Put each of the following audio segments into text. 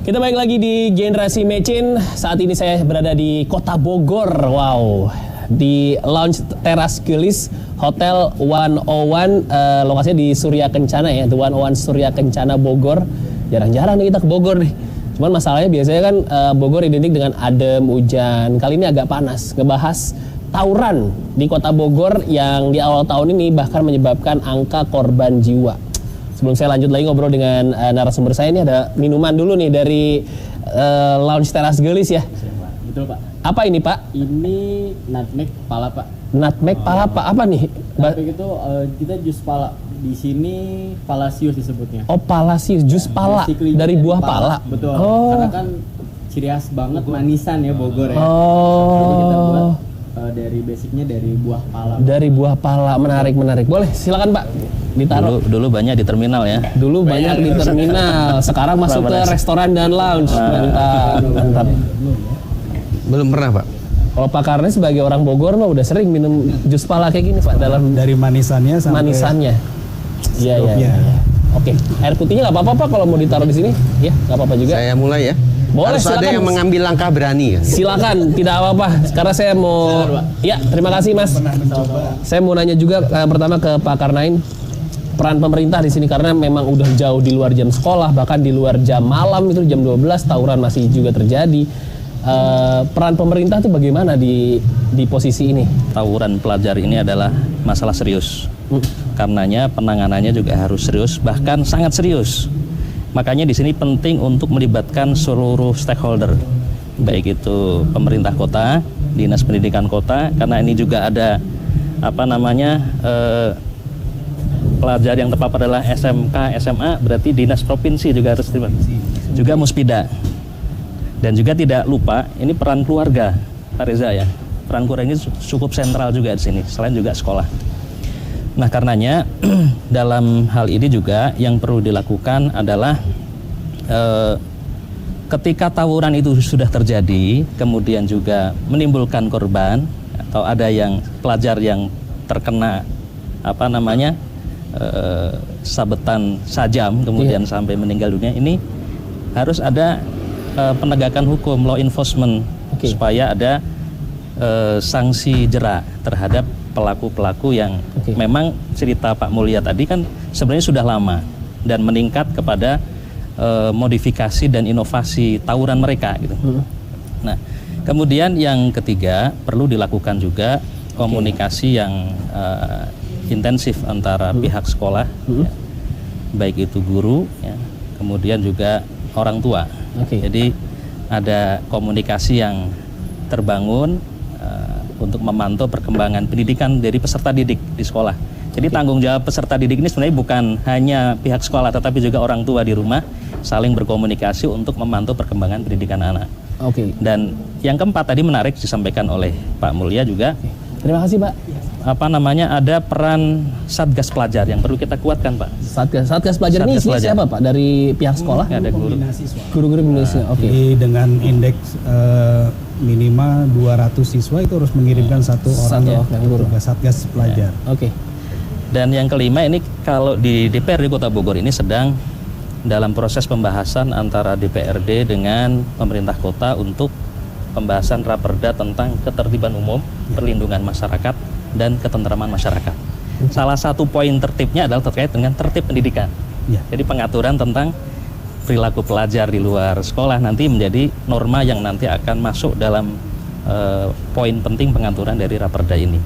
Kita balik lagi di Generasi Mecin. Saat ini saya berada di Kota Bogor. Wow, di lounge teras Gelis Hotel 101. Lokasinya di Surya Kencana ya, The 101 Surya Kencana Bogor. Jarang-jarang nih kita ke Bogor nih. Cuman masalahnya biasanya kan Bogor identik dengan adem, hujan. Kali ini agak panas. Ngebahas tawuran di Kota Bogor yang di awal tahun ini bahkan menyebabkan angka korban jiwa. Sebelum saya lanjut lagi ngobrol dengan narasumber saya, ini ada minuman dulu nih dari lounge teras Gelis ya. Betul Pak. Apa ini Pak? Ini nutmeg pala Pak. Nutmeg pala Pak, apa nih? Nutmeg itu kita jus pala. Di sini Palacios disebutnya. Oh Palacios, jus pala Basically dari buah pala. Betul. Oh. Karena kan ciri khas banget manisan ya Bogor ya. Oh. Jadi kita buat dari basicnya dari buah pala. Dari buah pala, menarik. Boleh, silakan Pak. Ditaruh. Dulu banyak di terminal ya. Dulu banyak di terminal. Sekarang masuk ke restoran dan lounge. Mantap. Belum pernah Pak. Kalau Pak Karni sebagai orang Bogor mah udah sering minum jus pala kayak gini Pak, dalam dari manisannya sampai manisannya. Iya. Oke, air putihnya nggak apa-apa Pak kalau mau ditaruh di sini. Ya, nggak apa-apa juga. Saya mulai ya. Boleh, harus silakan. ada yang mengambil langkah berani ya. Silakan, tidak apa-apa. Karena saya mau, ya terima kasih Mas. Saya mau nanya juga pertama ke Pak Karnain, peran pemerintah di sini karena memang udah jauh di luar jam sekolah, bahkan di luar jam malam itu jam 12 tawuran masih juga terjadi. Peran pemerintah tuh bagaimana di posisi ini? Tawuran pelajar ini adalah masalah serius. Karenanya penanganannya juga harus serius, bahkan sangat serius. Makanya di sini penting untuk melibatkan seluruh stakeholder, baik itu pemerintah kota, dinas pendidikan kota, karena ini juga ada pelajar yang terpapar adalah SMK, SMA, berarti dinas provinsi juga harus terlibat. Juga Muspida. Dan juga tidak lupa ini peran keluarga, Pak Reza ya. Peran keluarga ini cukup sentral juga di sini, selain juga sekolah. Nah karenanya dalam hal ini juga yang perlu dilakukan adalah ketika tawuran itu sudah terjadi, kemudian juga menimbulkan korban atau ada yang pelajar yang terkena sabetan sajam kemudian sampai meninggal dunia, ini harus ada penegakan hukum, law enforcement, supaya ada sanksi jera terhadap pelaku-pelaku yang memang cerita Pak Mulya tadi kan sebenarnya sudah lama dan meningkat kepada modifikasi dan inovasi tawuran mereka gitu. Nah, kemudian yang ketiga perlu dilakukan juga komunikasi yang intensif antara pihak sekolah, ya, baik itu guru, ya, kemudian juga orang tua. Jadi ada komunikasi yang terbangun untuk memantau perkembangan pendidikan dari peserta didik di sekolah. Jadi tanggung jawab peserta didik ini sebenarnya bukan hanya pihak sekolah, tetapi juga orang tua di rumah saling berkomunikasi untuk memantau perkembangan pendidikan anak. Dan yang keempat tadi menarik disampaikan oleh Pak Mulya juga. Terima kasih Pak. Ada peran Satgas Pelajar yang perlu kita kuatkan Pak. Satgas Pelajar ini siapa Pak? Dari pihak sekolah? Ada guru-guru Indonesia. Jadi dengan indeks minimal 200 siswa itu harus mengirimkan satu orang tugas Satgas Pelajar. Dan yang kelima ini kalau di DPRD Kota Bogor ini sedang dalam proses pembahasan antara DPRD dengan pemerintah kota untuk pembahasan raperda tentang ketertiban umum, perlindungan masyarakat, dan ketentraman masyarakat. Salah satu poin tertibnya adalah terkait dengan tertib pendidikan. Jadi pengaturan tentang perilaku pelajar di luar sekolah nanti menjadi norma yang nanti akan masuk dalam poin penting pengaturan dari raperda ini.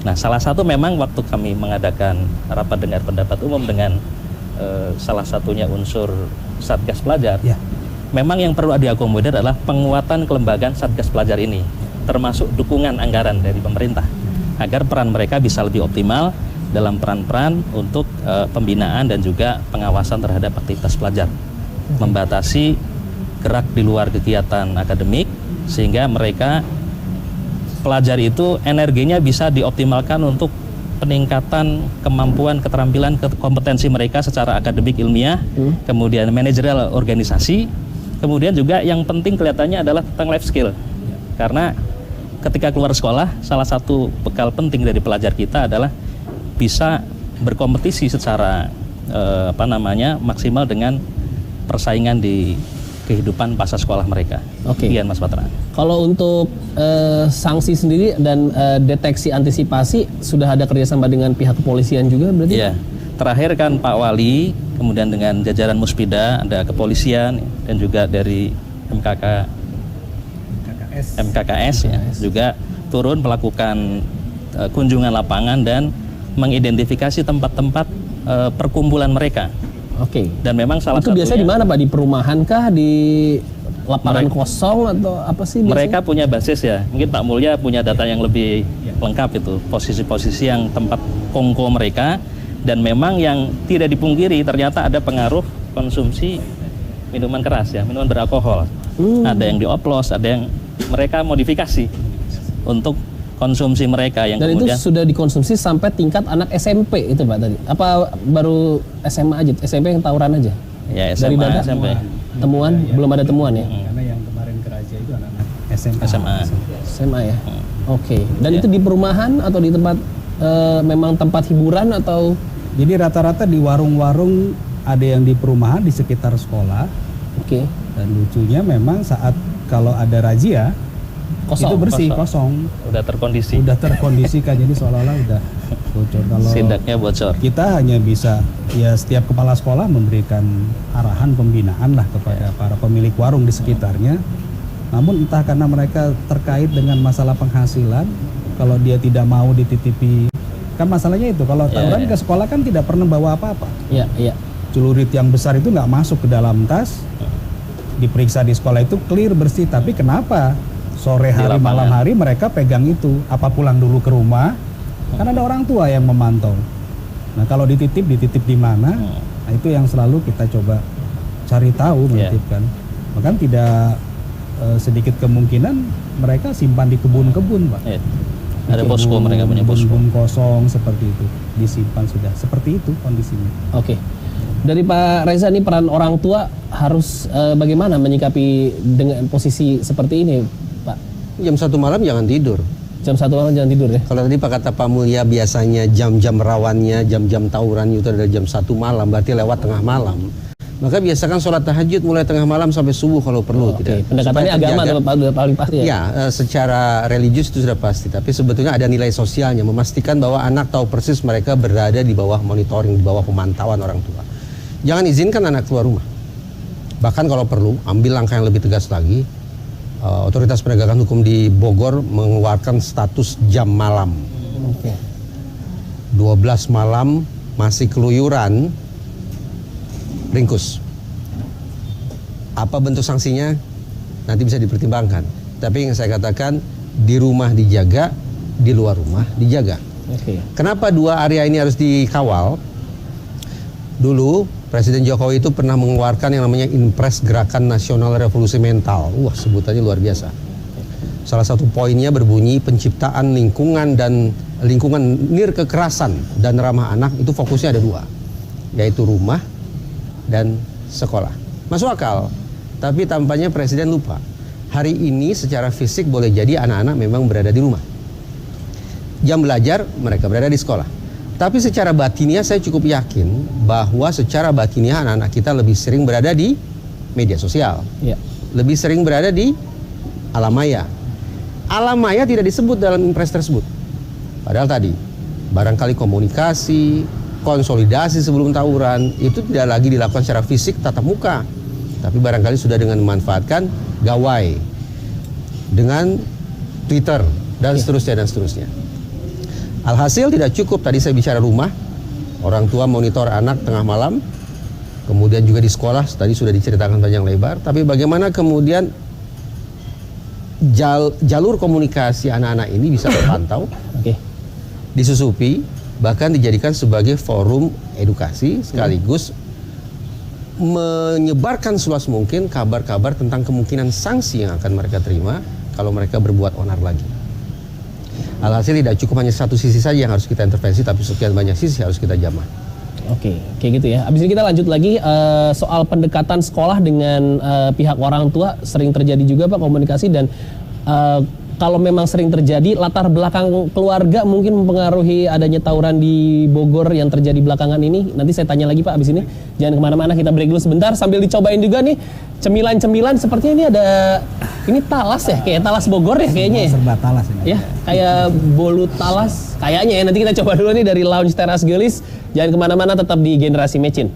Nah, salah satu memang waktu kami mengadakan rapat dengar pendapat umum dengan salah satunya unsur Satgas Pelajar, memang yang perlu diakomodir adalah penguatan kelembagaan Satgas Pelajar ini, termasuk dukungan anggaran dari pemerintah, agar peran mereka bisa lebih optimal dalam peran-peran untuk pembinaan dan juga pengawasan terhadap aktivitas pelajar, membatasi gerak di luar kegiatan akademik, sehingga mereka pelajar itu energinya bisa dioptimalkan untuk peningkatan kemampuan, keterampilan, kompetensi mereka secara akademik ilmiah, kemudian manajerial organisasi, kemudian juga yang penting kelihatannya adalah tentang life skill. Karena ketika keluar sekolah, salah satu bekal penting dari pelajar kita adalah bisa berkompetisi secara maksimal dengan persaingan di kehidupan pasca sekolah mereka. Oke. Iya, Mas Patra. Kalau untuk sanksi sendiri dan deteksi antisipasi sudah ada kerjasama dengan pihak kepolisian juga berarti? Iya. Terakhir kan Pak Wali, kemudian dengan jajaran Muspida, ada kepolisian dan juga dari MKKS ya, juga turun melakukan kunjungan lapangan dan mengidentifikasi tempat-tempat perkumpulan mereka. Oke. Dan memang salah itu biasanya di mana Pak? Di perumahan kah? Di lapangan Mereka- kosong atau apa sih biasanya? Mereka punya basis ya. Mungkin Pak Mulya punya data yang lebih lengkap itu. Posisi-posisi yang tempat kongko mereka. Dan memang yang tidak dipungkiri ternyata ada pengaruh konsumsi minuman keras ya, minuman beralkohol. Ada yang dioplos, ada yang mereka modifikasi untuk konsumsi mereka yang Dan kemudian itu sudah dikonsumsi sampai tingkat anak SMP itu Pak tadi? Apa baru SMA aja? SMP yang tawuran aja? ya Dari SMA, data? SMP, Temuan? Belum ada temuan ya? Karena yang kemarin ke Raja itu anak-anak SMA. SMA. SMA ya? Oke. Dan itu di perumahan atau di tempat memang tempat hiburan atau? Jadi rata-rata di warung-warung ada yang di perumahan di sekitar sekolah. Oke. Dan lucunya memang saat kalau ada razia Kosong. itu bersih, kosong. udah terkondisi, Udah terkondisikan jadi seolah-olah udah bocor. Kalau sindaknya bocor. kita hanya bisa ya setiap kepala sekolah memberikan arahan pembinaan lah kepada para pemilik warung di sekitarnya. Namun entah karena mereka terkait dengan masalah penghasilan, kalau dia tidak mau dititipi, kan masalahnya itu kalau tawuran ke sekolah kan tidak pernah bawa apa-apa. Iya, iya. Celurit yang besar itu nggak masuk ke dalam tas, diperiksa di sekolah itu clear bersih. Tapi kenapa sore hari lapangan. malam hari mereka pegang itu? Apa pulang dulu ke rumah? Kan ada orang tua yang memantau. Nah kalau dititip di mana? Nah itu yang selalu kita coba cari tahu menitipkan. Bahkan tidak sedikit kemungkinan mereka simpan di kebun-kebun, Pak. Ya. Ada posko, mereka punya posko. Kebun kosong seperti itu, disimpan sudah. Seperti itu kondisinya. Oke. Dari Pak Reza nih peran orang tua harus bagaimana menyikapi dengan posisi seperti ini, Pak? Jam 1 malam jangan tidur. Jam 1 malam jangan tidur ya? Kalau tadi Pak kata Pak Mulya biasanya jam-jam rawannya, jam-jam tawuran itu adalah jam 1 malam, berarti lewat tengah malam. Maka biasakan sholat tahajud mulai tengah malam sampai subuh kalau perlu. Oke, tidak. pendekatannya Supaya agama terjaga. atau udah paling pasti ya? Ya, secara religius itu sudah pasti. Tapi sebetulnya ada nilai sosialnya, memastikan bahwa anak tahu persis mereka berada di bawah monitoring, di bawah pemantauan orang tua. Jangan izinkan anak keluar rumah. Bahkan kalau perlu, ambil langkah yang lebih tegas lagi. Otoritas penegakan hukum di Bogor mengeluarkan status jam malam. Oke. 12 malam masih keluyuran, ringkus. Apa bentuk sanksinya? Nanti bisa dipertimbangkan. Tapi yang saya katakan, di rumah dijaga, di luar rumah dijaga. Oke. Kenapa dua area ini harus dikawal? Dulu Presiden Jokowi itu pernah mengeluarkan yang namanya Impres Gerakan Nasional Revolusi Mental. Wah, sebutannya luar biasa. Salah satu poinnya berbunyi penciptaan lingkungan dan lingkungan nir kekerasan dan ramah anak itu fokusnya ada dua, yaitu rumah dan sekolah. Masuk akal, tapi tampaknya Presiden lupa. Hari ini secara fisik boleh jadi anak-anak memang berada di rumah. Jam belajar mereka berada di sekolah. Tapi secara batiniah saya cukup yakin bahwa secara batiniah anak-anak kita lebih sering berada di media sosial. Ya. Lebih sering berada di alam maya. Alam maya tidak disebut dalam impres tersebut. Padahal tadi, barangkali komunikasi, konsolidasi sebelum tawuran, itu tidak lagi dilakukan secara fisik tatap muka. Tapi barangkali sudah dengan memanfaatkan gawai, dengan Twitter, dan seterusnya, dan seterusnya. Alhasil tidak cukup, tadi saya bicara rumah, orang tua monitor anak tengah malam, kemudian juga di sekolah, tadi sudah diceritakan panjang lebar, tapi bagaimana kemudian jalur komunikasi anak-anak ini bisa terpantau, Oke. disusupi, bahkan dijadikan sebagai forum edukasi sekaligus menyebarkan seluas mungkin kabar-kabar tentang kemungkinan sanksi yang akan mereka terima kalau mereka berbuat onar lagi. Alhasil tidak cukup hanya satu sisi saja yang harus kita intervensi, tapi sekian banyak sisi harus kita jamah. Oke, kayak gitu ya. Abis ini kita lanjut lagi soal pendekatan sekolah dengan pihak orang tua. Sering terjadi juga Pak komunikasi dan kalau memang sering terjadi, latar belakang keluarga mungkin mempengaruhi adanya tawuran di Bogor yang terjadi belakangan ini. Nanti saya tanya lagi Pak abis ini. Jangan kemana-mana, kita break dulu sebentar sambil dicobain juga nih cemilan-cemilan. Sepertinya ini ada, ini talas ya, kayak talas Bogor ya kayaknya. Serba talas ini. Ya, kayak bolu talas kayaknya ya. Nanti kita coba dulu nih dari Lounge Teras Gelis. Jangan kemana-mana, tetap di Generasi Mecin.